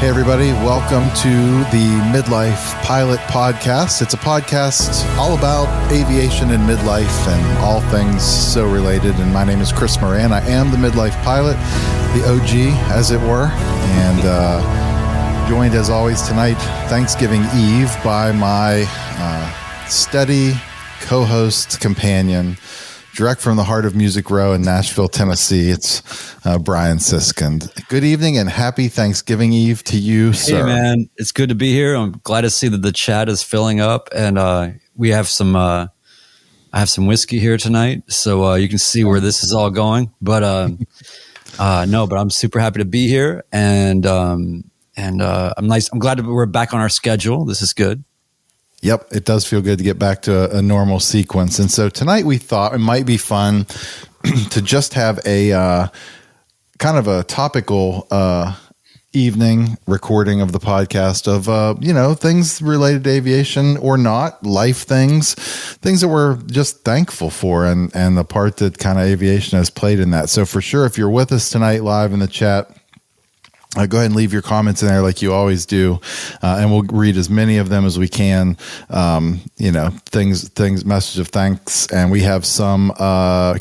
Hey everybody, welcome to the Midlife Pilot Podcast. It's a podcast all about aviation and midlife and all things so related. And my name is Chris Moran. I am the Midlife Pilot, the OG as it were. And joined as always tonight, Thanksgiving Eve, by my steady co-host companion, direct from the heart of Music Row in Nashville, Tennessee. It's Brian Siskind. Good evening and happy Thanksgiving Eve to you, sir. Hey, man. It's good to be here. I'm glad to see that the chat is filling up, and we have some. I have some whiskey here tonight, so you can see where this is all going. But no, but I'm super happy to be here, and I'm nice. I'm glad that we're back on our schedule. This is good. Yep, it does feel good to get back to a normal sequence. And so tonight we thought it might be fun to just have a kind of a topical evening recording of the podcast of, things related to aviation or not, life things that we're just thankful for and the part that kind of aviation has played in that. So for sure, if you're with us tonight live in the chat, go ahead and leave your comments in there like you always do, and we'll read as many of them as we can. Things, message of thanks, and we have some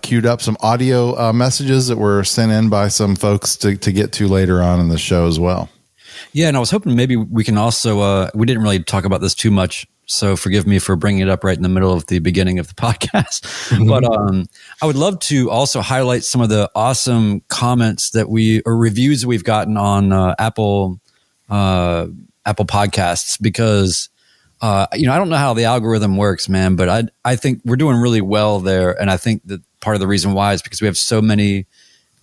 queued up, some audio messages that were sent in by some folks to get to later on in the show as well. Yeah, and I was hoping maybe we can also, we didn't really talk about this too much, so forgive me for bringing it up right in the middle of the beginning of the podcast. But I would love to also highlight some of the awesome comments or reviews we've gotten on Apple Podcasts, because I don't know how the algorithm works, man, but I think we're doing really well there, and I think that part of the reason why is because we have so many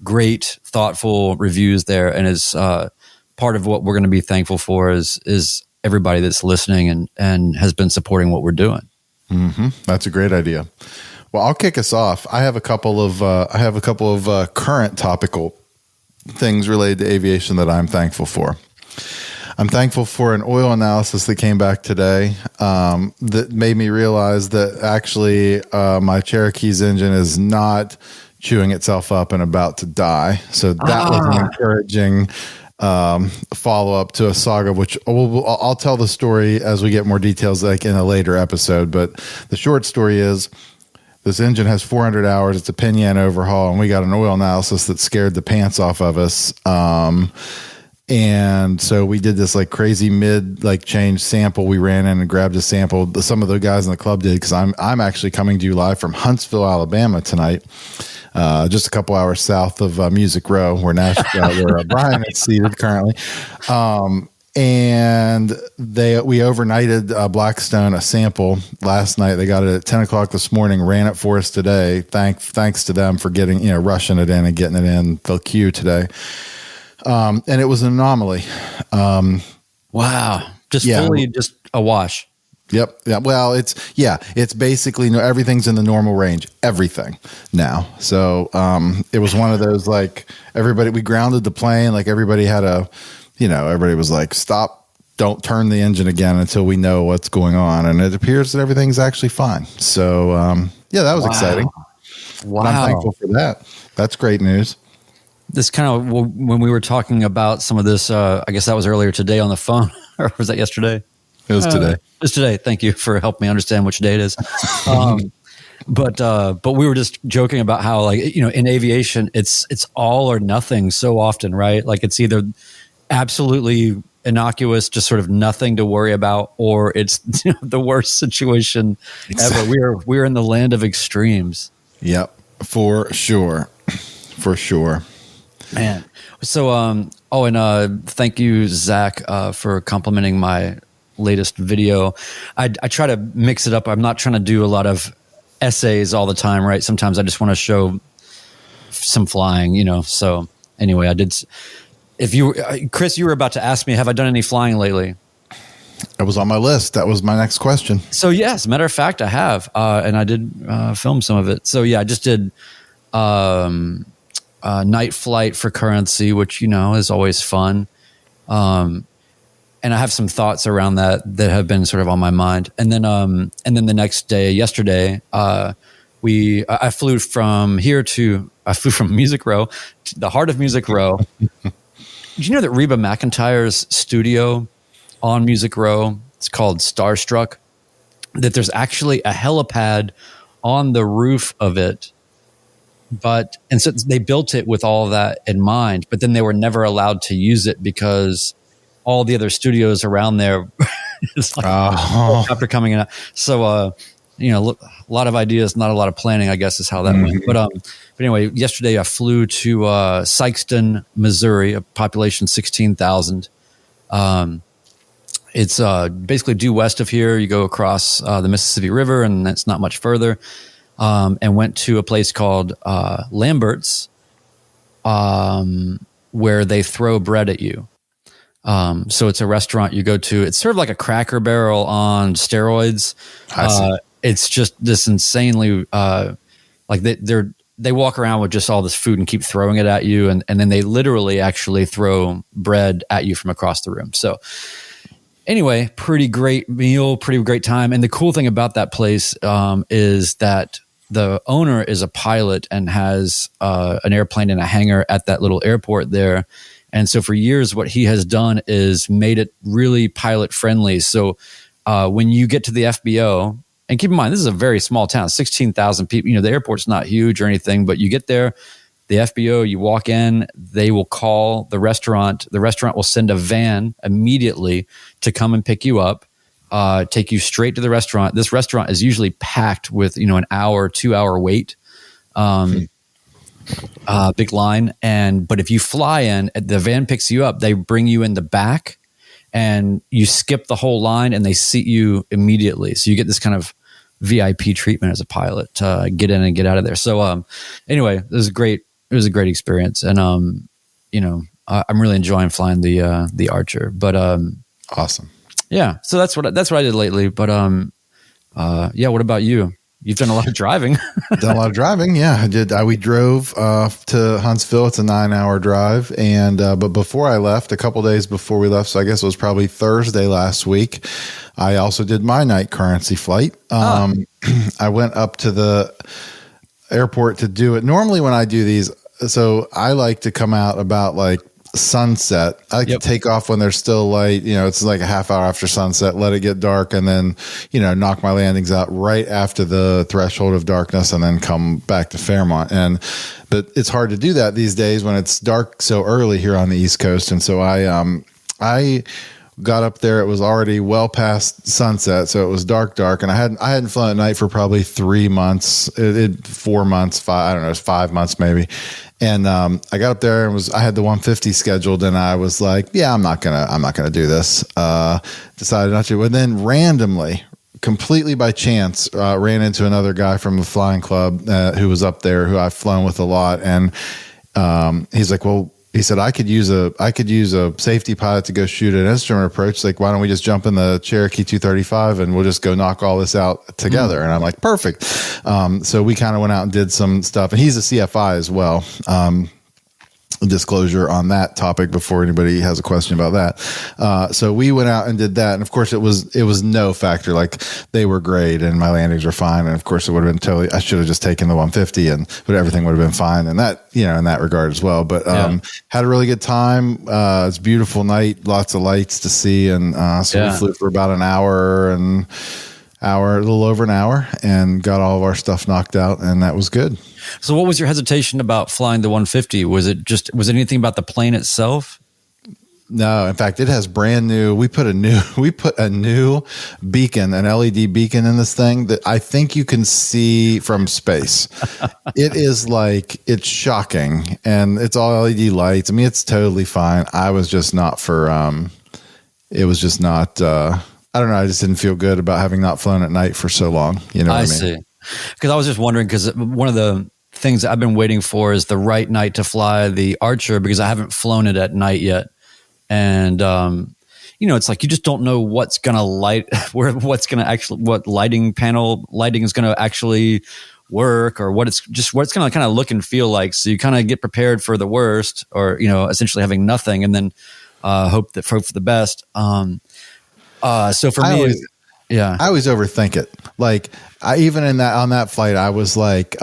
great, thoughtful reviews there, and is part of what we're going to be thankful for is everybody that's listening and has been supporting what we're doing. Mm-hmm. That's a great idea. Well, I'll kick us off. I have a couple of current topical things related to aviation that I'm thankful for. I'm thankful for an oil analysis that came back today that made me realize that actually my Cherokee's engine is not chewing itself up and about to die. So that was an encouraging follow-up to a saga, which I'll tell the story as we get more details, like in a later episode. But the short story is this engine has 400 hours. It's a pin yan overhaul, and we got an oil analysis that scared the pants off of us. And so we did this like crazy change sample. We ran in and grabbed a sample. Some of the guys in the club did, because I'm actually coming to you live from Huntsville, Alabama tonight. Just a couple hours south of Music Row, where where Brian is seated currently. And we overnighted Blackstone a sample last night. They got it at 10 o'clock this morning, ran it for us today. Thanks to them for getting, rushing it in and getting it in the queue today. And it was an anomaly. Wow. Fully just a wash. Yep. Yeah. Well, it's basically everything's in the normal range, everything now. So, it was one of those, like, we grounded the plane, like everybody had everybody was like, stop, don't turn the engine again until we know what's going on. And it appears that everything's actually fine. So, that was exciting. Wow. And I'm thankful for that. That's great news. This kind of, when we were talking about some of this, I guess that was earlier today on the phone, or was that yesterday? It was today. It was today. Thank you for helping me understand which day it is. But we were just joking about how, like, in aviation, it's all or nothing so often, right? Like, it's either absolutely innocuous, just sort of nothing to worry about, or it's the worst situation ever. We're in the land of extremes. Yep, for sure. For sure. Man. So, thank you, Zach, for complimenting my latest video. I try to mix it up. I'm not trying to do a lot of essays all the time, right? Sometimes I just want to show some flying, So anyway, I did. Chris, you were about to ask me, have I done any flying lately? It was on my list. That was my next question. So yes, matter of fact, I have, and I did film some of it. So yeah, I just did night flight for Currency, which is always fun. And I have some thoughts around that have been sort of on my mind. And then the next day, yesterday, I flew from Music Row to the heart of Music Row Did you know that Reba McEntire's studio on Music Row, it's called Starstruck, that there's actually a helipad on the roof of it? And so they built it with all of that in mind, but then they were never allowed to use it because all the other studios around there it's like after coming in. So, a lot of ideas, not a lot of planning, I guess is how that went. But anyway, yesterday I flew to Sikeston, Missouri, a population 16,000. It's basically due west of here. You go across the Mississippi River, and it's not much further. And went to a place called Lambert's, where they throw bread at you. So it's a restaurant you go to. It's sort of like a Cracker Barrel on steroids. It's just this insanely like they walk around with just all this food and keep throwing it at you, and then they literally actually throw bread at you from across the room. So anyway, pretty great meal, pretty great time. And the cool thing about that place is that the owner is a pilot and has an airplane in a hangar at that little airport there. And so for years, what he has done is made it really pilot friendly. So when you get to the FBO, and keep in mind, this is a very small town, 16,000 people. The airport's not huge or anything, but you get there, the FBO, you walk in, they will call the restaurant. The restaurant will send a van immediately to come and pick you up, take you straight to the restaurant. This restaurant is usually packed with, an hour, 2 hour wait. Big line. But if you fly in, the van picks you up, they bring you in the back and you skip the whole line and they seat you immediately. So you get this kind of VIP treatment as a pilot to get in and get out of there. So, anyway, it was great. It was a great experience. And, I'm really enjoying flying the Archer, but, awesome. Yeah. So that's what I did lately. But, what about you? You've done a lot of driving. Done a lot of driving. Yeah, I did. We drove to Huntsville. It's a 9-hour drive. And, but before I left, a couple days before we left, so I guess it was probably Thursday last week, I also did my night currency flight. I went up to the airport to do it. Normally when I do these, so I like to come out about like sunset. I like to take off when there's still light, it's like a half hour after sunset, let it get dark, and then, knock my landings out right after the threshold of darkness and then come back to Fairmont. But it's hard to do that these days when it's dark so early here on the East Coast. And so I got up there. It was already well past sunset. So it was dark. And I hadn't flown at night for probably 3 months, 4 months, 5 months maybe. And I got up there and I had the 150 scheduled, and I was like, yeah, I'm not gonna do this. Decided not to. And then randomly, completely by chance, ran into another guy from the flying club who was up there, who I've flown with a lot. And he's like, well, he said, I could use a safety pilot to go shoot an instrument approach. Like, why don't we just jump in the Cherokee 235 and we'll just go knock all this out together? And I'm like, perfect. So we kind of went out and did some stuff, and he's a CFI as well. Disclosure on that topic before anybody has a question about that. So we went out and did that. And of course it was no factor. Like, they were great and my landings were fine. And of course it would have been I should have just taken the 150 but everything would have been fine. And that, in that regard as well. But, had a really good time. It's a beautiful night, lots of lights to see. And, we flew for about an hour, a little over an hour, and got all of our stuff knocked out, and that was good. So what was your hesitation about flying the 150? Was it anything about the plane itself? No, in fact, it has brand new. We put a new beacon, an LED beacon in this thing that I think you can see from space. It's shocking, and it's all LED lights. I mean, it's totally fine. I was just not it was just not, I don't know. I just didn't feel good about having not flown at night for so long. You know what I mean? See. Because I was just wondering, because one of the things that I've been waiting for is the right night to fly the Archer, because I haven't flown it at night yet. And, it's like you just don't know what's going to light, what lighting is going to actually work, or what it's going to kind of look and feel like. So you kind of get prepared for the worst, or, essentially having nothing, and then hope for the best. So for me, I always overthink it. Like, even on that flight, I was like,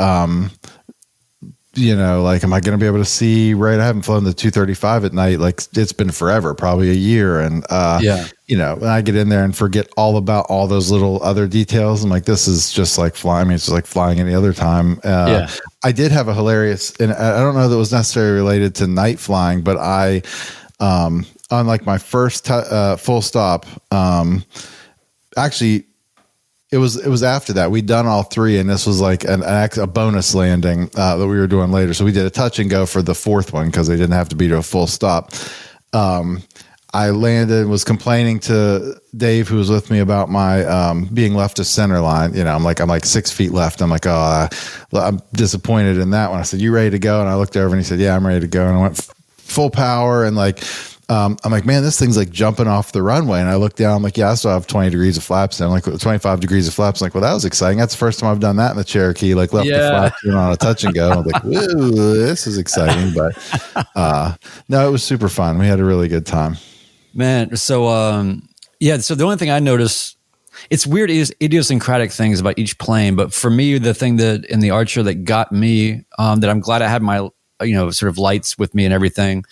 like, am I going to be able to see right? I haven't flown the 235 at night. Like, it's been forever, probably a year. And, when I get in there and forget all about all those little other details, I'm like, this is just like flying. I mean, it's just like flying any other time. I did have a hilarious, and I don't know that it was necessarily related to night flying, but on like my first full stop, actually, it was after that we'd done all three, and this was like a bonus landing that we were doing later. So we did a touch and go for the fourth one because they didn't have to be to a full stop. I landed and was complaining to Dave, who was with me, about my being left to center line. I'm like 6 feet left. I'm like, I'm disappointed in that one. I said, "You ready to go?" And I looked over and he said, "Yeah, I'm ready to go." And I went full power, and like, I'm like, man, this thing's like jumping off the runway. And I look down, I'm like, yeah, I still have 20 degrees of flaps. And I'm like, 25 degrees of flaps. I'm like, well, that was exciting. That's the first time I've done that in the Cherokee, like left the flaps in on a touch and go. I was like, woo, this is exciting. But no, it was super fun. We had a really good time. Man. So, so the only thing I noticed, it's weird, idiosyncratic things about each plane. But for me, the thing that in the Archer that got me, that I'm glad I had my, sort of lights with me and everything,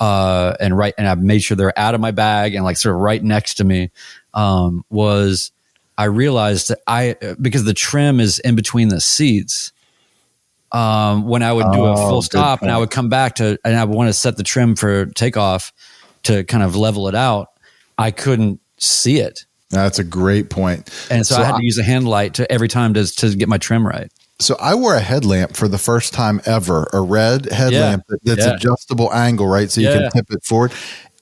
and I made sure they're out of my bag and like sort of right next to me, was I realized that because the trim is in between the seats, when I would do a full stop and I would come back and I would want to set the trim for takeoff to kind of level it out, I couldn't see it. That's a great point. And so I had to use a hand light every time to get my trim right. So I wore a headlamp for the first time ever, a red headlamp that's adjustable angle, right? So you can tip it forward.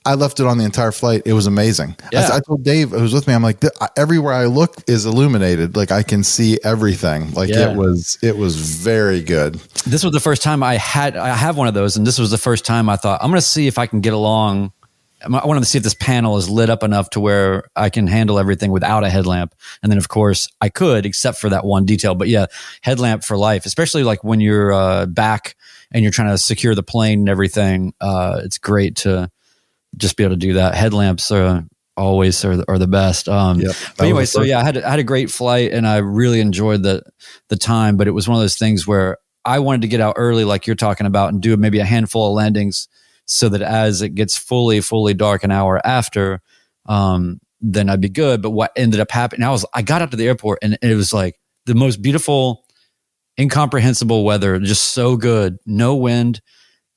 I left it on the entire flight. It was amazing. Yeah. I told Dave, who was with me, I'm like, everywhere I look is illuminated. Like I can see everything. Like it was very good. This was the first time I have one of those. And this was the first time I thought, I'm going to see if I can get along. I wanted to see if this panel is lit up enough to where I can handle everything without a headlamp. And then, of course, I could, except for that one detail. But yeah, headlamp for life, especially like when you're back and you're trying to secure the plane and everything. It's great to just be able to do that. Headlamps are always are the best. But anyway, so yeah, I had a great flight and I really enjoyed the time. But it was one of those things where I wanted to get out early, like you're talking about, and do maybe a handful of landings, so that as it gets fully dark an hour after, then I'd be good. But what ended up happening, I got up to the airport and it was like the most beautiful, incomprehensible weather, just so good. No wind,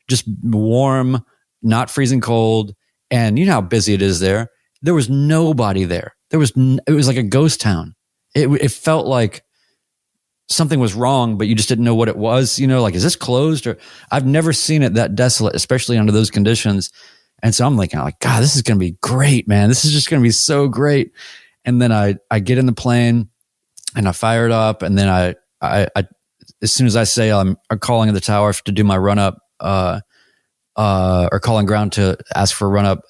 just warm, not freezing cold. And you know how busy it is there. There was nobody there. It was like a ghost town. It felt like something was wrong, but you just didn't know what it was. Like, is this closed? Or I've never seen it that desolate, especially under those conditions. And so I'm like, God, this is going to be great, man. This is just going to be so great. And then I get in the plane and I fire it up. And then I as soon as I say I'm calling in the tower to do my run up, or calling ground to ask for a run up,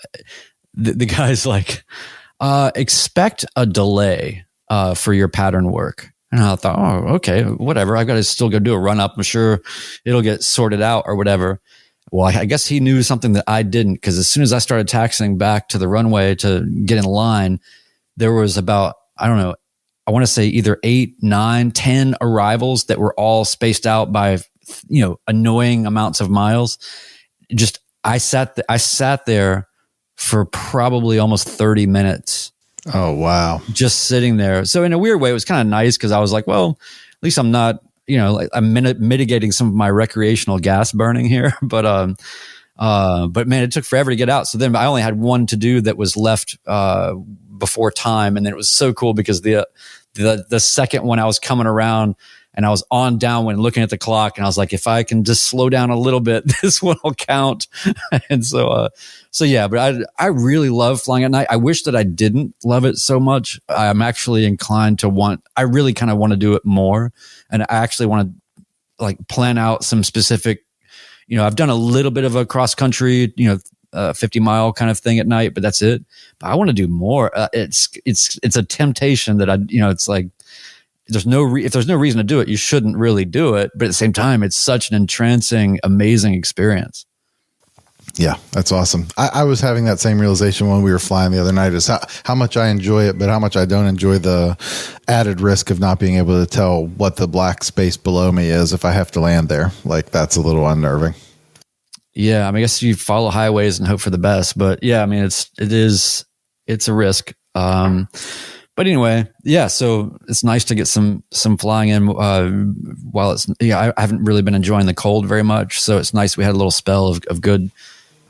the guy's like, expect a delay, for your pattern work. And I thought, oh, okay, whatever. I've got to still go do a run up. I'm sure it'll get sorted out or whatever. Well, I guess he knew something that I didn't, because as soon as I started taxiing back to the runway to get in line, there was about, I don't know, I want to say either 8, 9, 10 arrivals that were all spaced out by, annoying amounts of miles. Just, I sat there for probably almost 30 minutes. Oh, wow. Just sitting there. So in a weird way, it was kind of nice because I was like, well, at least I'm not, I'm mitigating some of my recreational gas burning here. But man, it took forever to get out. So then I only had one to do that was left before time. And then it was so cool because the second one I was coming around and I was on downwind looking at the clock and I was like, if I can just slow down a little bit, this one will count. And so yeah, but I really love flying at night. I wish that I didn't love it so much. I'm actually inclined to I really kind of want to do it more. And I actually want to like plan out some specific, I've done a little bit of a cross country, 50-mile kind of thing at night, but that's it. But I want to do more. It's a temptation that it's like, if there's no reason to do it, you shouldn't really do it. But at the same time, it's such an entrancing, amazing experience. Yeah, that's awesome. I was having that same realization when we were flying the other night, is how much I enjoy it, but how much I don't enjoy the added risk of not being able to tell what the black space below me is if I have to land there. Like, that's a little unnerving. Yeah, I mean, I guess you follow highways and hope for the best, but yeah, I mean, it's a risk. But anyway, yeah, so it's nice to get some flying in while it's, I haven't really been enjoying the cold very much. So it's nice. We had a little spell of good,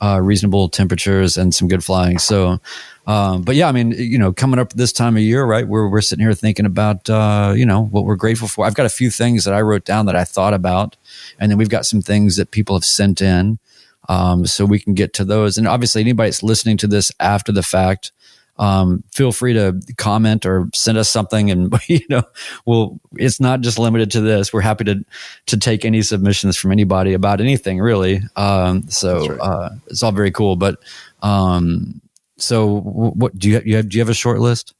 reasonable temperatures and some good flying. So, but yeah, I mean, coming up this time of year, right, we're sitting here thinking about, what we're grateful for. I've got a few things that I wrote down that I thought about, and then we've got some things that people have sent in. So we can get to those. And obviously anybody that's listening to this after the fact, feel free to comment or send us something. And, it's not just limited to this. We're happy to take any submissions from anybody about anything, really. It's all very cool. But, so what do you have a short list?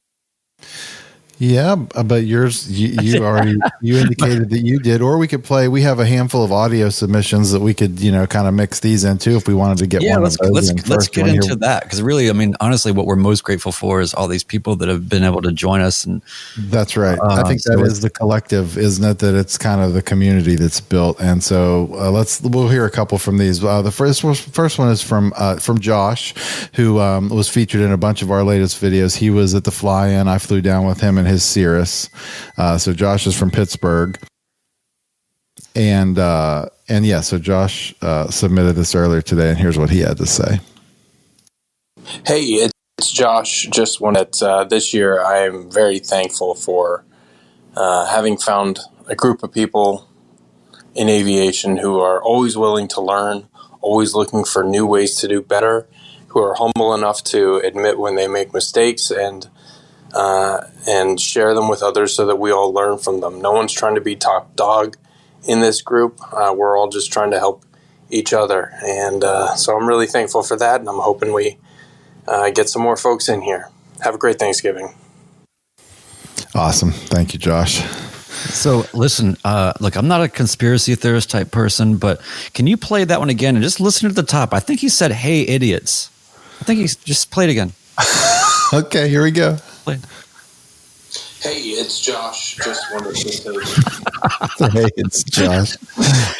Yeah, but yours, you already, you indicated that you did, or we could play. We have a handful of audio submissions that we could, kind of mix these in too if we wanted to get one of those. Let's get into that, because really, I mean, honestly, what we're most grateful for is all these people that have been able to join us. And that's right. I think that is the collective, isn't it? That it's kind of the community that's built. And so we'll hear a couple from these. The first one is from Josh, who was featured in a bunch of our latest videos. He was at the fly-in. I flew down with him and his Cirrus. So Josh is from Pittsburgh, and so Josh submitted this earlier today, and here's what he had to say. Hey, it's Josh. Just wanted this year, I am very thankful for having found a group of people in aviation who are always willing to learn, always looking for new ways to do better, who are humble enough to admit when they make mistakes and share them with others so that we all learn from them. No one's trying to be top dog in this group. We're all just trying to help each other. And so I'm really thankful for that, and I'm hoping we get some more folks in here. Have a great Thanksgiving. Awesome. Thank you, Josh. So listen, look, I'm not a conspiracy theorist type person, but can you play that one again and just listen to the top? I think he said, "Hey, idiots." I think he's just play it again. Okay, here we go. Hey, it's Josh. Just wanted to say. Hey, it's Josh.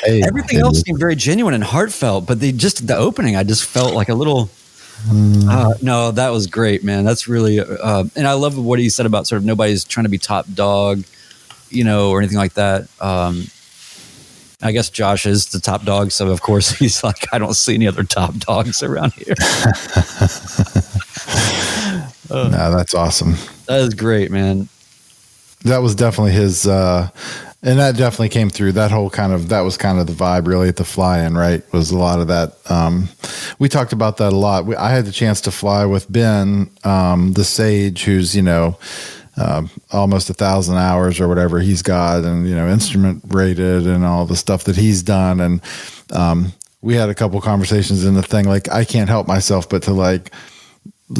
Hey, everything else seemed very genuine and heartfelt, but the opening, I just felt like a little. No, that was great, man. That's really, and I love what he said about sort of nobody's trying to be top dog, or anything like that. I guess Josh is the top dog, so of course he's like, I don't see any other top dogs around here. No, that's awesome. That is great, man. That was definitely his, and that definitely came through. That was kind of the vibe really at the fly-in, right? Was a lot of that. We talked about that a lot. I had the chance to fly with Ben, the Sage, who's, almost 1,000 hours or whatever he's got, and, instrument rated and all the stuff that he's done. And, we had a couple conversations in the thing, like, I can't help myself but to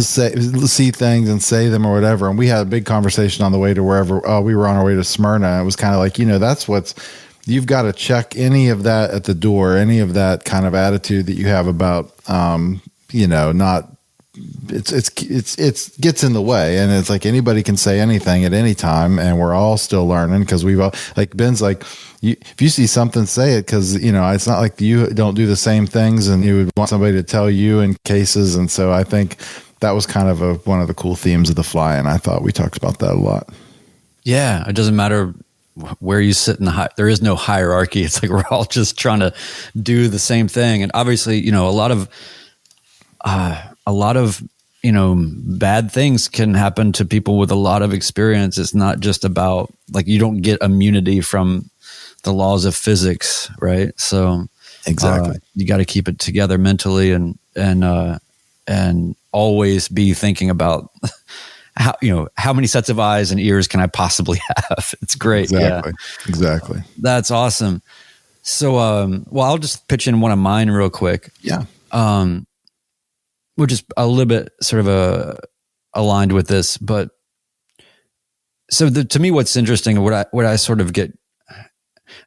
see things and say them or whatever. And we had a big conversation on the way to wherever we were on our way to Smyrna. It was kind of like, that's you've got to check any of that at the door, any of that kind of attitude that you have about, not, it's gets in the way. And it's like anybody can say anything at any time, and we're all still learning, because we've all, like Ben's like, if you see something, say it, because it's not like you don't do the same things and you would want somebody to tell you in cases. And so I think that was kind of one of the cool themes of the fly-in. I thought we talked about that a lot. Yeah, it doesn't matter where you sit in there is no hierarchy. It's like we're all just trying to do the same thing. And obviously, a lot of bad things can happen to people with a lot of experience. It's not just about, like, you don't get immunity from the laws of physics, right? So exactly, you got to keep it together mentally and always be thinking about how many sets of eyes and ears can I possibly have? It's great. Exactly. Yeah. Exactly. That's awesome. So, I'll just pitch in one of mine real quick. Yeah. Which is a little bit sort of aligned with this, but so to me, what's interesting, what I sort of get,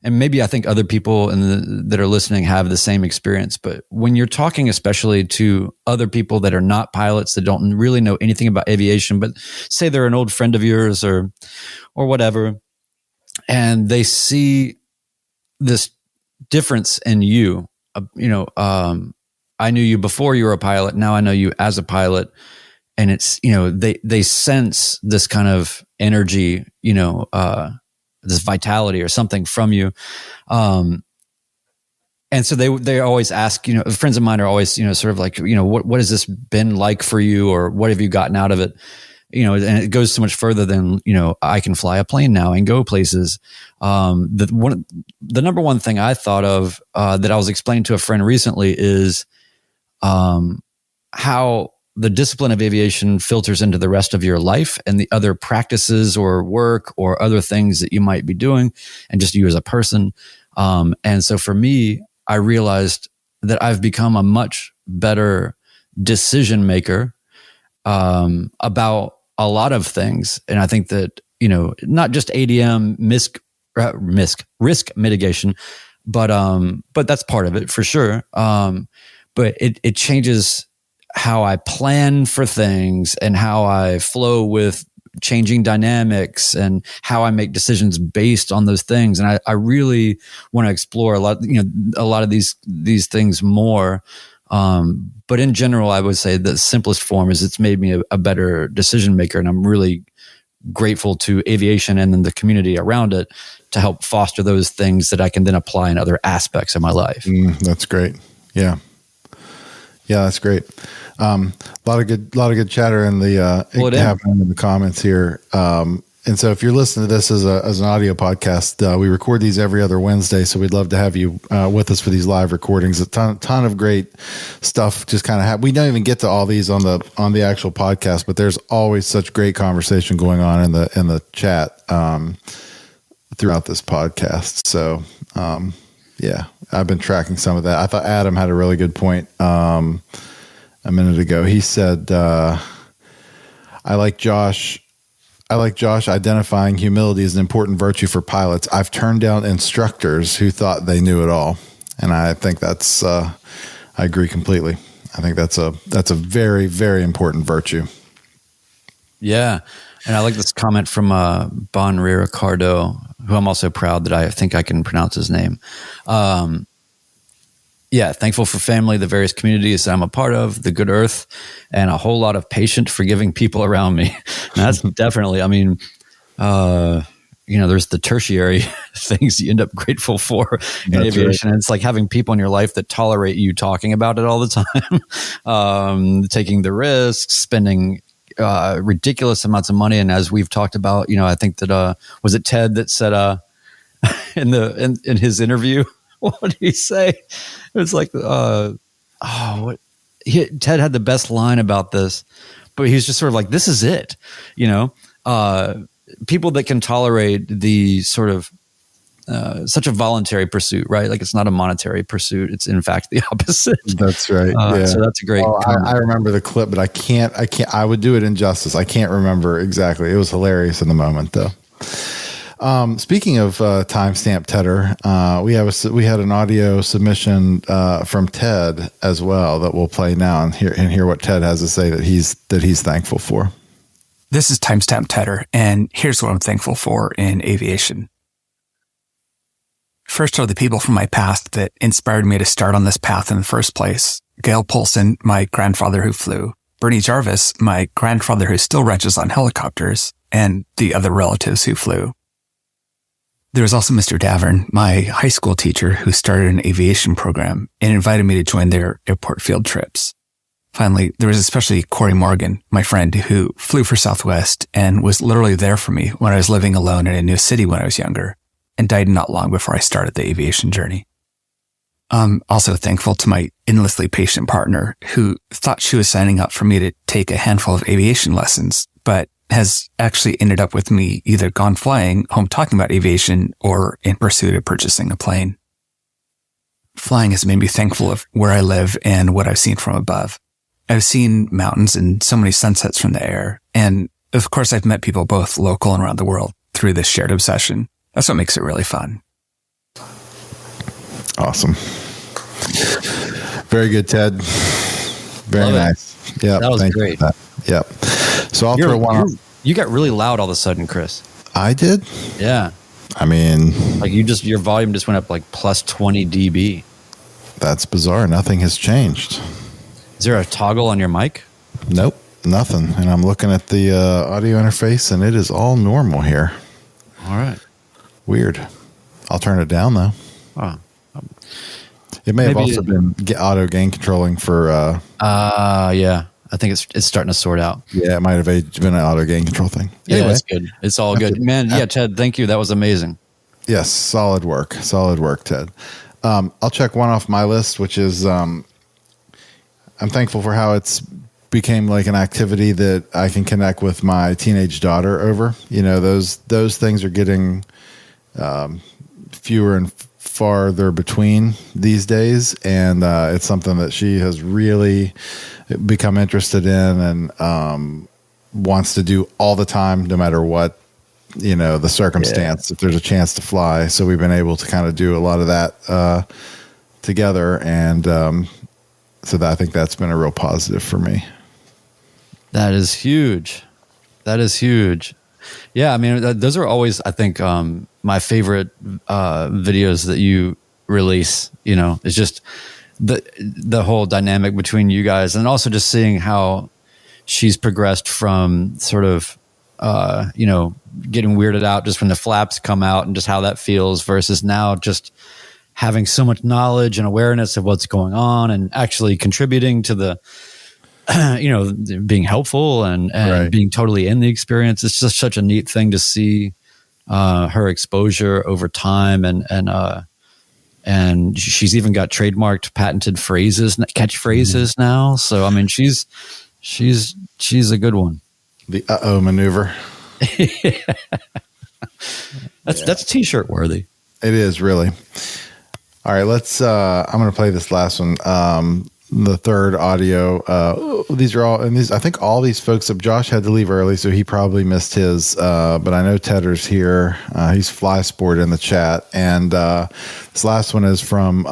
and maybe I think other people that are listening have the same experience, but when you're talking especially to other people that are not pilots, that don't really know anything about aviation, but say they're an old friend of yours or whatever, and they see this difference in you, I knew you before you were a pilot. Now I know you as a pilot. And it's, they sense this kind of energy, this vitality or something from you. And so they always ask, friends of mine are always, sort of like, what has this been like for you, or what have you gotten out of it? And it goes so much further than, I can fly a plane now and go places. The number one thing I thought of, that I was explaining to a friend recently is, how the discipline of aviation filters into the rest of your life and the other practices or work or other things that you might be doing, and just you as a person. And so for me, I realized that I've become a much better decision maker, about a lot of things. And I think that, not just ADM risk mitigation, but that's part of it for sure. But it changes how I plan for things and how I flow with changing dynamics and how I make decisions based on those things. And I really want to explore a lot of these things more. But in general, I would say the simplest form is it's made me a better decision maker. And I'm really grateful to aviation and then the community around it to help foster those things that I can then apply in other aspects of my life. That's great. Yeah. Yeah, that's great. A lot of good chatter in the happening in the comments here. And so, if you're listening to this as an audio podcast, we record these every other Wednesday. So we'd love to have you with us for these live recordings. A ton of great stuff. Just kind of we don't even get to all these on the actual podcast, but there's always such great conversation going on in the chat throughout this podcast. So. Yeah, I've been tracking some of that. I thought Adam had a really good point a minute ago. He said, I like Josh identifying humility as an important virtue for pilots. I've turned down instructors who thought they knew it all. And I think that's, I agree completely. I think that's a very, very important virtue. Yeah. And I like this comment from Bon Ricardo, who I'm also proud that I think I can pronounce his name. Thankful for family, the various communities that I'm a part of, the good earth, and a whole lot of patient, forgiving people around me. And that's definitely, there's the tertiary things you end up grateful for in aviation. Right. And it's like having people in your life that tolerate you talking about it all the time, taking the risks, spending ridiculous amounts of money. And as we've talked about, I think that was it Ted that said in his interview, what did he say? It was like Ted had the best line about this, but he's just sort of like, this is it, people that can tolerate the sort of such a voluntary pursuit, right? Like it's not a monetary pursuit. It's in fact the opposite. That's right. Yeah. So that's a great. I remember the clip, but I can't, I would do it injustice. I can't remember exactly. It was hilarious in the moment though. Speaking of timestamp Tedder, we had an audio submission from Ted as well that we'll play now and hear what Ted has to say that he's thankful for. This is Timestamp Tedder, and here's what I'm thankful for in aviation. First are the people from my past that inspired me to start on this path in the first place. Gail Polson, my grandfather who flew, Bernie Jarvis, my grandfather who still wrenches on helicopters, and the other relatives who flew. There was also Mr. Davern, my high school teacher who started an aviation program and invited me to join their airport field trips. Finally, there was especially Corey Morgan, my friend who flew for Southwest and was literally there for me when I was living alone in a new city when I was younger, and died not long before I started the aviation journey. I'm also thankful to my endlessly patient partner who thought she was signing up for me to take a handful of aviation lessons, but has actually ended up with me either gone flying, home talking about aviation, or in pursuit of purchasing a plane. Flying has made me thankful of where I live and what I've seen from above. I've seen mountains and so many sunsets from the air, and of course I've met people both local and around the world through this shared obsession. That's what makes it really fun. Awesome. Very good, Ted. Very Love nice. Yeah, that was great. Yep. So I'll throw one. You got really loud all of a sudden, Chris. I did. Yeah. I mean, like your volume just went up like plus 20 dB. That's bizarre. Nothing has changed. Is there a toggle on your mic? Nope, nothing. And I'm looking at the audio interface, and it is all normal here. All right. Weird. I'll turn it down though. Oh. It may have also been auto gain controlling for. Yeah. I think it's starting to sort out. Yeah, it might have been an auto gain control thing. Yeah, anyway, that's good. It's all good, man. Yeah, Ted, thank you. That was amazing. Yes, solid work, Ted. I'll check one off my list, which is I'm thankful for how it's became like an activity that I can connect with my teenage daughter over. You know, those things are getting fewer and farther between these days, and it's something that she has really become interested in and wants to do all the time, no matter what, you know, the circumstance. If there's a chance to fly, so we've been able to kind of do a lot of that together, and so that I think that's been a real positive for me. That is huge. Yeah, I mean, those are always, I think, my favorite videos that you release. You know, it's just the whole dynamic between you guys, and also just seeing how she's progressed from sort of, you know, getting weirded out just when the flaps come out, and just how that feels, versus now just having so much knowledge and awareness of what's going on, and actually contributing to the, you know, being helpful and right. being totally in the experience. It's just such a neat thing to see her exposure over time, and she's even got trademarked, patented phrases, catchphrases now. So I mean, she's a good one. The uh-oh maneuver. That's t-shirt worthy. It is, really. All right, let's I'm going to play this last one. The third audio. These are all, and these, I think all these folks, Josh had to leave early, so he probably missed his, but I know Tedder's here. He's Fly Sport in the chat. And this last one is from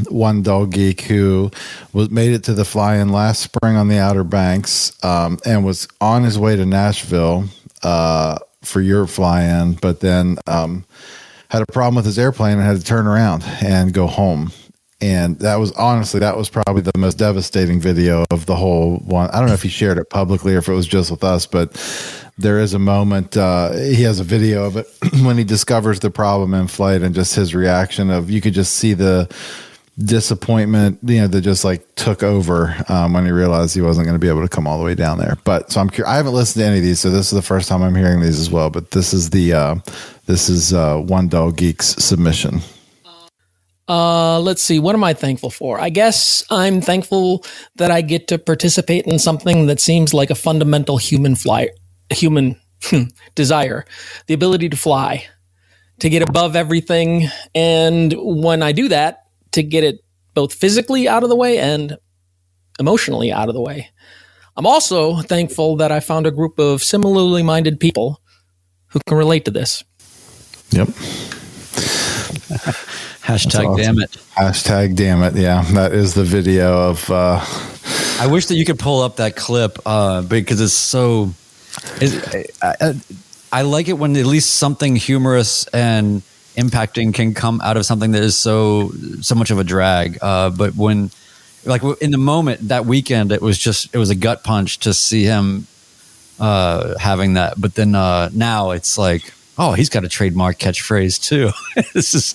One Dull Geek, who made it to the fly-in last spring on the Outer Banks, and was on his way to Nashville for your fly-in, but then had a problem with his airplane and had to turn around and go home. And that was probably the most devastating video of the whole one. I don't know if he shared it publicly or if it was just with us, but there is a moment, he has a video of it when he discovers the problem in flight, and just his reaction of, you could just see the disappointment, you know, that just like took over when he realized he wasn't going to be able to come all the way down there. But so I'm curious, I haven't listened to any of these, so this is the first time I'm hearing these as well. But this is One Dull Geek's submission. Let's see. What am I thankful for? I guess I'm thankful that I get to participate in something that seems like a fundamental human desire, the ability to fly, to get above everything. And when I do that, to get it both physically out of the way and emotionally out of the way. I'm also thankful that I found a group of similarly minded people who can relate to this. Yep. Hashtag awesome. Damn it. Hashtag damn it. Yeah, that is the video of. I wish that you could pull up that clip because it's so. I like it when at least something humorous and impacting can come out of something that is so much of a drag. But when, like in the moment that weekend, it was a gut punch to see him having that. But then now it's like, oh, he's got a trademark catchphrase too. This is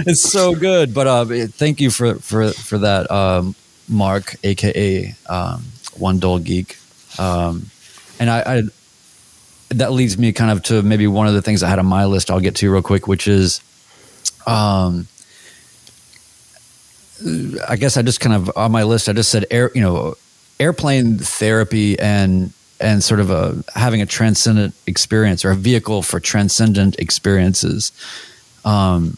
it's so good. But thank you for that, Mark, aka One Dull Geek. And I that leads me kind of to maybe one of the things I had on my list. I'll get to real quick, which is, I guess I just kind of on my list. I just said airplane therapy and sort of having a transcendent experience, or a vehicle for transcendent experiences. I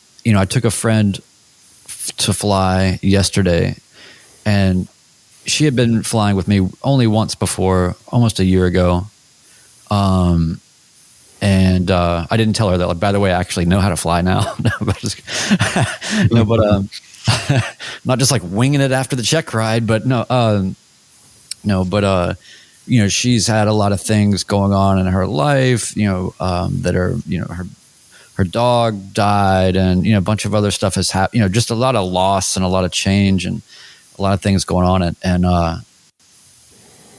took a friend to fly yesterday, and she had been flying with me only once before, almost a year ago. And I didn't tell her that, like, by the way, I actually know how to fly now. But not just like winging it after the check ride, but she's had a lot of things going on in her life, that are, her dog died, and, a bunch of other stuff has happened, just a lot of loss and a lot of change and a lot of things going on.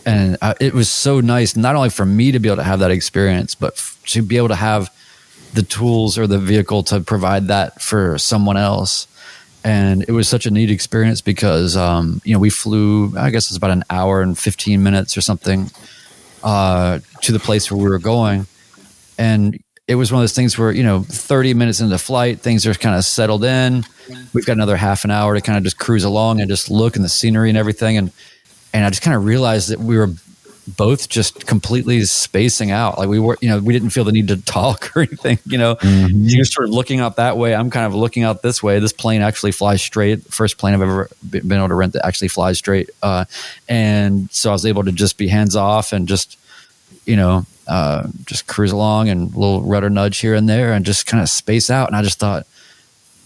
And it was so nice, not only for me to be able to have that experience, but to be able to have the tools or the vehicle to provide that for someone else. And it was such a neat experience because, we flew, I guess it's about an hour and 15 minutes or something to the place where we were going. And it was one of those things where, 30 minutes into the flight, things are kind of settled in. We've got another half an hour to kind of just cruise along and just look in the scenery and everything. And I just kind of realized that we were both just completely spacing out. Like we didn't feel the need to talk or anything, Mm-hmm. You're sort of looking out that way. I'm kind of looking out this way. This plane actually flies straight. First plane I've ever been able to rent that actually flies straight. And so I was able to just be hands off and just, just cruise along and a little rudder nudge here and there and just kind of space out. And I just thought,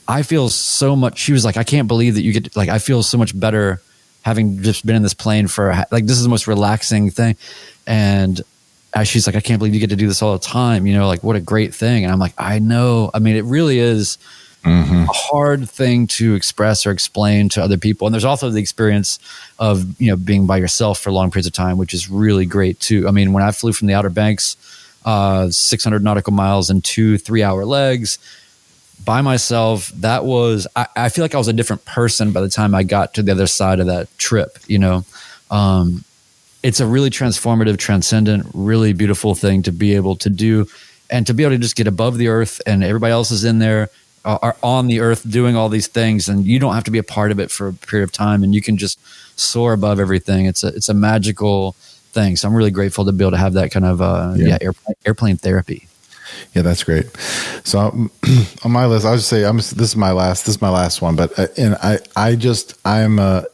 I feel so much. She was like, I can't believe that you get, like, I feel so much better having just been in this plane for, like, this is the most relaxing thing. And she's like, I can't believe you get to do this all the time. Like, what a great thing. And I'm like, I know. I mean, it really is a hard thing to express or explain to other people. And there's also the experience of, being by yourself for long periods of time, which is really great too. I mean, when I flew from the Outer Banks, 600 nautical miles and 2 3-hour legs, by myself, that was, I feel like I was a different person by the time I got to the other side of that trip. It's a really transformative, transcendent, really beautiful thing to be able to do, and to be able to just get above the earth and everybody else is in there, are on the earth doing all these things, and you don't have to be a part of it for a period of time, and you can just soar above everything. It's a magical thing. So I'm really grateful to be able to have that kind of airplane therapy. Yeah, that's great. So on my list, I'll just say this is my last one, but I'm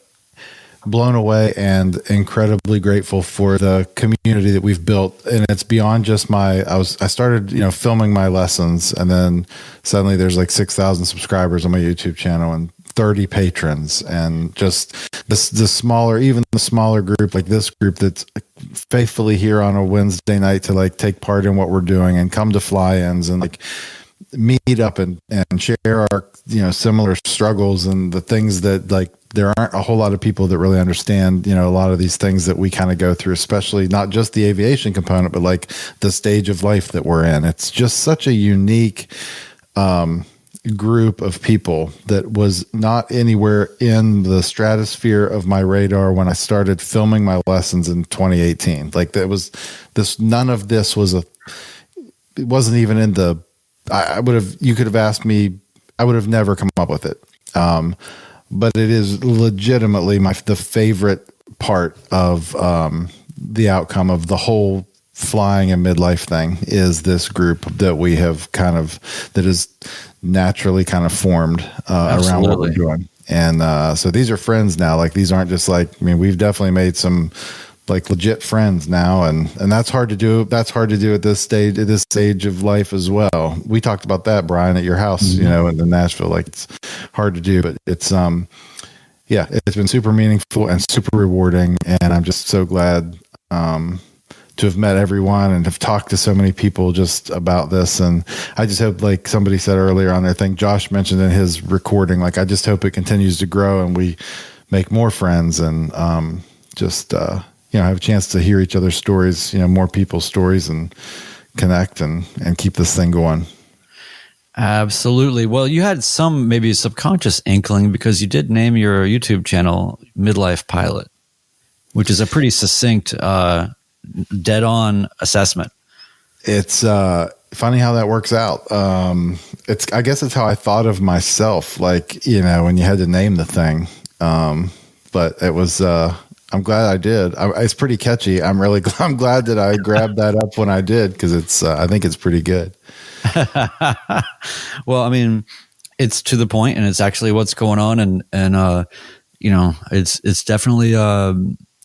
blown away and incredibly grateful for the community that we've built. And it's beyond just I started, filming my lessons, and then suddenly there's like 6,000 subscribers on my YouTube channel and 30 patrons, and just the smaller group, like this group that's faithfully here on a Wednesday night to like take part in what we're doing and come to fly-ins and like meet up and share our, similar struggles and the things that, like, there aren't a whole lot of people that really understand, a lot of these things that we kind of go through, especially not just the aviation component, but like the stage of life that we're in. It's just such a unique, group of people that was not anywhere in the stratosphere of my radar when I started filming my lessons in 2018. Like, that was this, none of this was it wasn't even in the, you could have asked me, I would have never come up with it. But it is legitimately the favorite part of, the outcome of the whole flying and midlife thing is this group that we have that is naturally kind of formed around what we're doing. And so these are friends now. Like, these aren't just like, we've definitely made some like legit friends now, and that's hard to do. That's hard to do at this stage of life as well. We talked about that, Brian, at your house, in Nashville. Like, it's hard to do, but it's it's been super meaningful and super rewarding, and I'm just so glad to have met everyone and have talked to so many people just about this. And I just hope, like somebody said earlier on their thing, Josh mentioned in his recording, like, I just hope it continues to grow and we make more friends and have a chance to hear each other's stories, more people's stories, and connect and keep this thing going. Absolutely. Well, you had some maybe subconscious inkling because you did name your YouTube channel Midlife Pilot, which is a pretty succinct, dead on assessment. It's funny how that works out. I guess it's how I thought of myself, like, when you had to name the thing. But it was, I'm glad I did. It's pretty catchy. I'm glad that I grabbed that up when I did, because I think it's pretty good. Well, it's to the point, and it's actually what's going on. And it's definitely a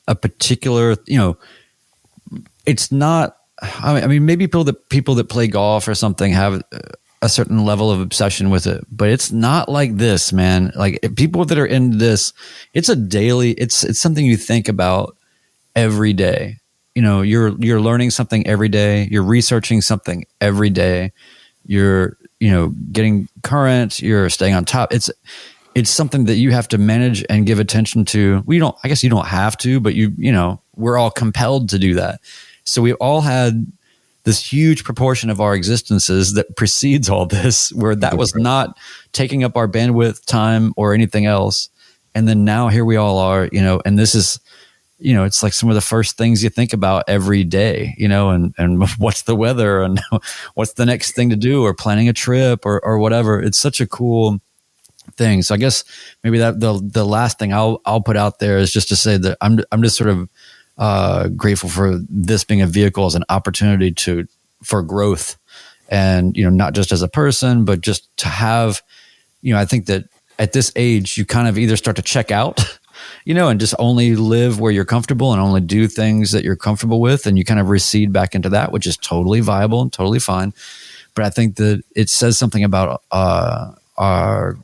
particular, it's not I mean, maybe people that play golf or something have a certain level of obsession with it, but it's not like this, man. Like people that are into this, it's a daily, it's something you think about every day. You know, you're learning something every day. You're researching something every day. You're, getting current. You're staying on top. It's something that you have to manage and give attention to. I guess you don't have to, but we're all compelled to do that. So we all had this huge proportion of our existences that precedes all this, where that was not taking up our bandwidth, time, or anything else. And then now here we all are, and this is, it's like some of the first things you think about every day, and what's the weather and what's the next thing to do, or planning a trip or whatever. It's such a cool thing. So I guess maybe that the last thing I'll put out there is just to say that I'm just sort of grateful for this being a vehicle as an opportunity for growth, and not just as a person, but just to have, I think that at this age you kind of either start to check out, and just only live where you're comfortable and only do things that you're comfortable with, and you kind of recede back into that, which is totally viable and totally fine. But I think that it says something about our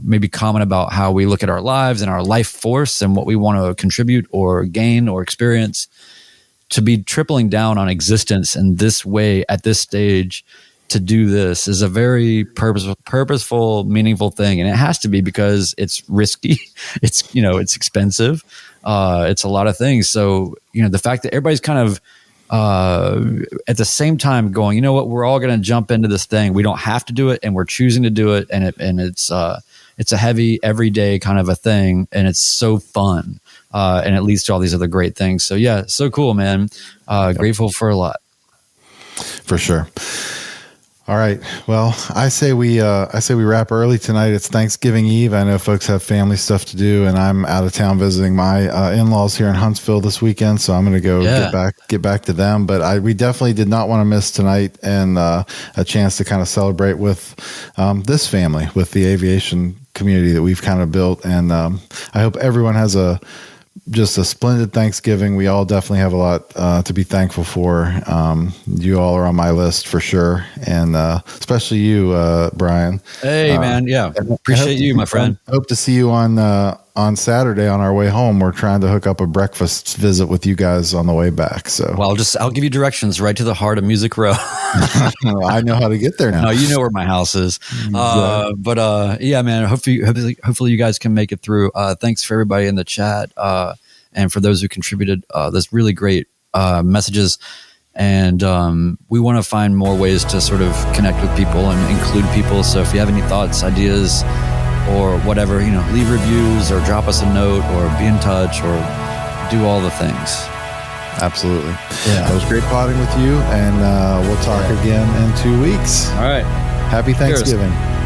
maybe comment about how we look at our lives and our life force and what we want to contribute or gain or experience, to be tripling down on existence in this way at this stage. To do this is a very purposeful, meaningful thing. And it has to be, because it's risky. It's, it's expensive. It's a lot of things. So, the fact that everybody's kind of, at the same time going, you know what, we're all going to jump into this thing. We don't have to do it, and we're choosing to do it. And it's a heavy everyday kind of a thing. And it's so fun. And it leads to all these other great things. So yeah, so cool, man. Grateful for a lot. For sure. All right. Well, I say we wrap early tonight. It's Thanksgiving Eve. I know folks have family stuff to do, and I'm out of town visiting my in-laws here in Huntsville this weekend. So I'm going to go get back to them. But we definitely did not want to miss tonight, and a chance to kind of celebrate with this family, with the aviation community that we've kind of built. And I hope everyone has just a splendid Thanksgiving. We all definitely have a lot to be thankful for. You all are on my list for sure, and especially you, Brian. Hey, man. Yeah, appreciate you, my friend. Hope to see you on Saturday on our way home. We're trying to hook up a breakfast visit with you guys on the way back. So, well, I'll give you directions right to the heart of Music Row. I know how to get there now. No, you know where my house is. But yeah, man. Hopefully, you guys can make it through. Thanks for everybody in the chat, and for those who contributed. There's really great messages, and we want to find more ways to sort of connect with people and include people. So if you have any thoughts, ideas, or whatever, leave reviews or drop us a note or be in touch or do all the things. Absolutely. Yeah. It was great potting with you, and we'll talk again in 2 weeks. All right. Happy Thanksgiving. Cheers.